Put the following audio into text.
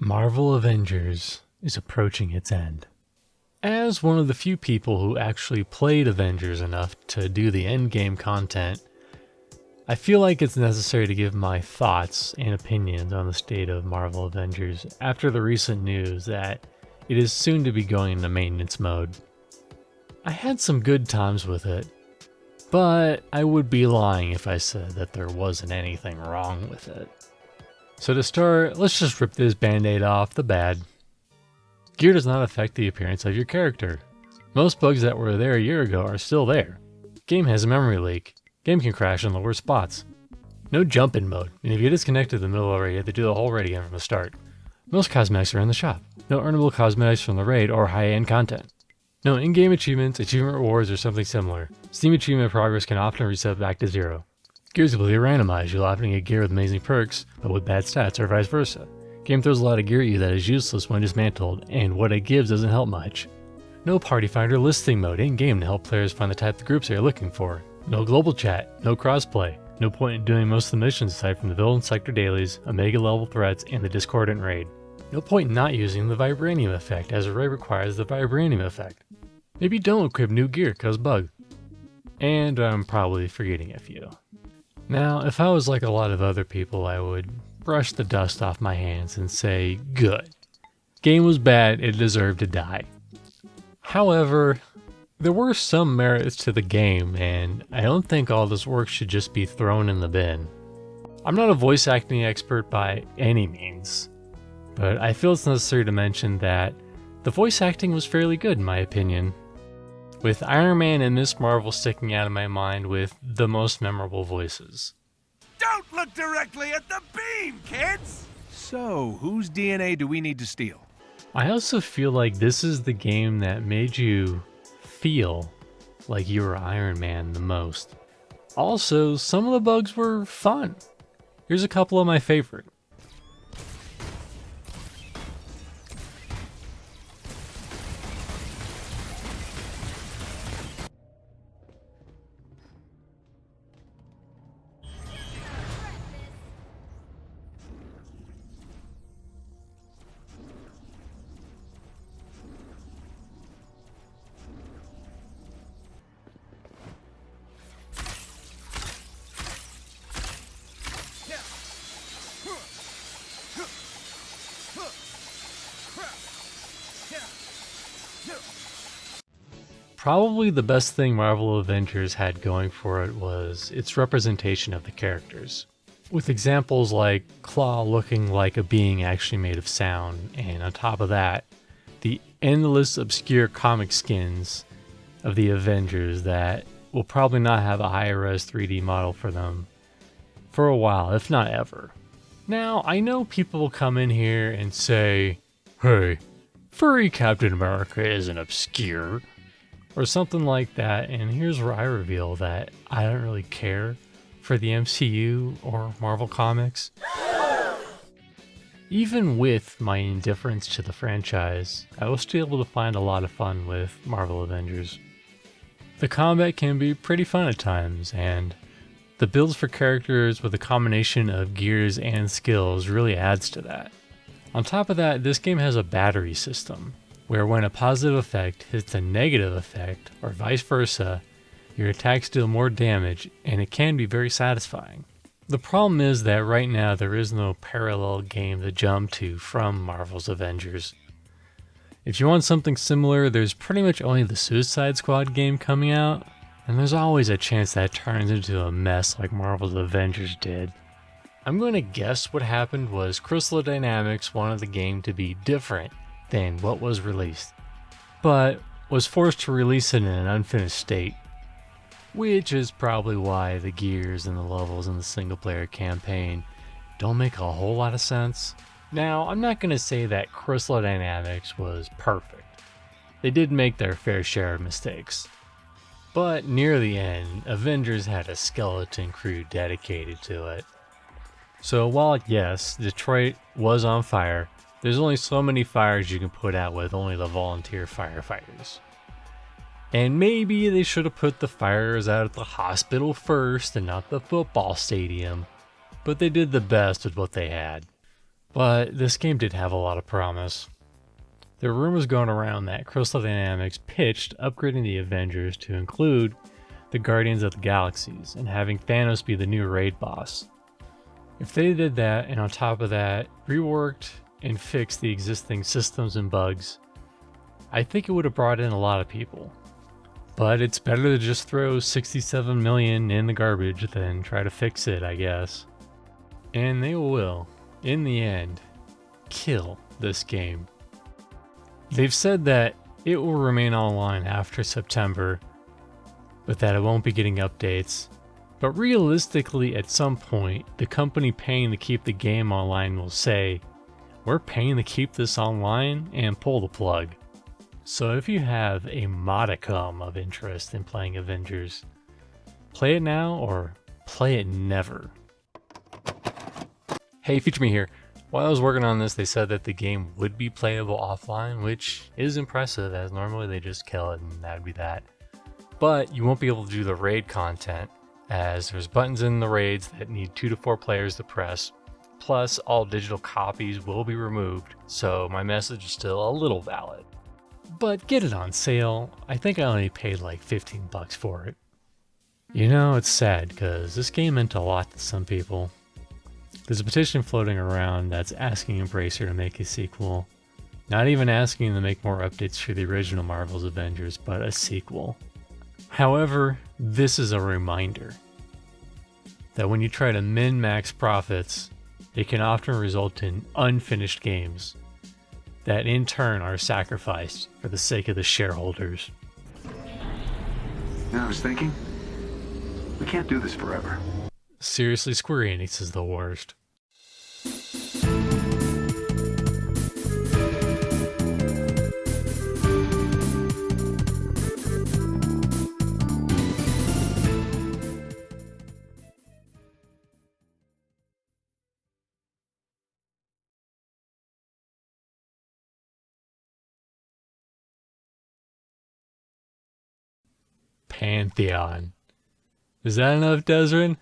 Marvel Avengers is approaching its end. As one of the few people who actually played Avengers enough to do the Endgame content, I feel like it's necessary to give my thoughts and opinions on the state of Marvel Avengers after the recent news that it is soon to be going into maintenance mode. I had some good times with it, but I would be lying if I said that there wasn't anything wrong with it. So to start, let's just rip this band-aid off the bad. Gear does not affect the appearance of your character. Most bugs that were there a year ago are still there. Game has a memory leak. Game can crash in the worst spots. No jump-in mode, and if you disconnect in the middle of a raid, you have to do the whole raid again from the start. Most cosmetics are in the shop. No earnable cosmetics from the raid or high-end content. No in-game achievements, achievement rewards, or something similar. Steam achievement progress can often reset back to 0. Gear's ability to randomize. You'll often get gear with amazing perks, but with bad stats, or vice versa. Game throws a lot of gear at you that is useless when dismantled, and what it gives doesn't help much. No party finder listing mode in-game to help players find the type of groups they are looking for. No global chat, no crossplay. No point in doing most of the missions aside from the villain sector dailies, Omega level threats, and the discordant raid. No point in not using the vibranium effect, as a raid requires the vibranium effect. Maybe don't equip new gear cause bug. And I'm probably forgetting a few. Now, if I was like a lot of other people, I would brush the dust off my hands and say, good. Game was bad, it deserved to die. However, there were some merits to the game, and I don't think all this work should just be thrown in the bin. I'm not a voice acting expert by any means, but I feel it's necessary to mention that the voice acting was fairly good in my opinion, with Iron Man and Miss Marvel sticking out of my mind with the most memorable voices. Don't look directly at the beam, kids! So, whose DNA do we need to steal? I also feel like this is the game that made you feel like you were Iron Man the most. Also, some of the bugs were fun. Here's a couple of my favorite. Probably the best thing Marvel Avengers had going for it was its representation of the characters. With examples like Claw looking like a being actually made of sound, and on top of that, the endless obscure comic skins of the Avengers that will probably not have a high-res 3D model for them for a while, if not ever. Now, I know people will come in here and say, hey, furry Captain America isn't obscure, or something like that, and here's where I reveal that I don't really care for the MCU or Marvel Comics. Even with my indifference to the franchise, I was still able to find a lot of fun with Marvel Avengers. The combat can be pretty fun at times, and the builds for characters with a combination of gears and skills really adds to that. On top of that, this game has a battery system, where when a positive effect hits a negative effect, or vice versa, your attacks deal more damage, and it can be very satisfying. The problem is that right now there is no parallel game to jump to from Marvel's Avengers. If you want something similar, there's pretty much only the Suicide Squad game coming out, and there's always a chance that turns into a mess like Marvel's Avengers did. I'm going to guess what happened was Crystal Dynamics wanted the game to be different than what was released, but was forced to release it in an unfinished state, which is probably why the gears and the levels in the single player campaign don't make a whole lot of sense. Now, I'm not going to say that Crystal Dynamics was perfect. They did make their fair share of mistakes. But near the end, Avengers had a skeleton crew dedicated to it. So while yes, Detroit was on fire, there's only so many fires you can put out with only the volunteer firefighters. And maybe they should have put the fires out at the hospital first and not the football stadium, but they did the best with what they had. But this game did have a lot of promise. There were rumors going around that Crystal Dynamics pitched upgrading the Avengers to include the Guardians of the Galaxies and having Thanos be the new raid boss. If they did that, and on top of that, reworked and fixed the existing systems and bugs, I think it would have brought in a lot of people. But it's better to just throw 67 million in the garbage than try to fix it, I guess. And they will, in the end, kill this game. They've said that it will remain online after September, but that it won't be getting updates. But realistically, at some point, the company paying to keep the game online will say, "We're paying to keep this online," and pull the plug. So if you have a modicum of interest in playing Avengers, play it now or play it never. Hey, Feature Me here. While I was working on this, they said that the game would be playable offline, which is impressive, as normally they just kill it and that'd be that. But you won't be able to do the raid content, as there's buttons in the raids that need 2 to 4 players to press, plus all digital copies will be removed, so my message is still a little valid. But get it on sale. I think I only paid like $15 for it. You know, it's sad, because this game meant a lot to some people. There's a petition floating around that's asking Embracer to make a sequel. Not even asking them to make more updates to the original Marvel's Avengers, but a sequel. However, this is a reminder that when you try to min-max profits, it can often result in unfinished games that in turn are sacrificed for the sake of the shareholders. I was thinking, we can't do this forever. Seriously, Square Enix is the worst. Pantheon. Is that enough, Desrin?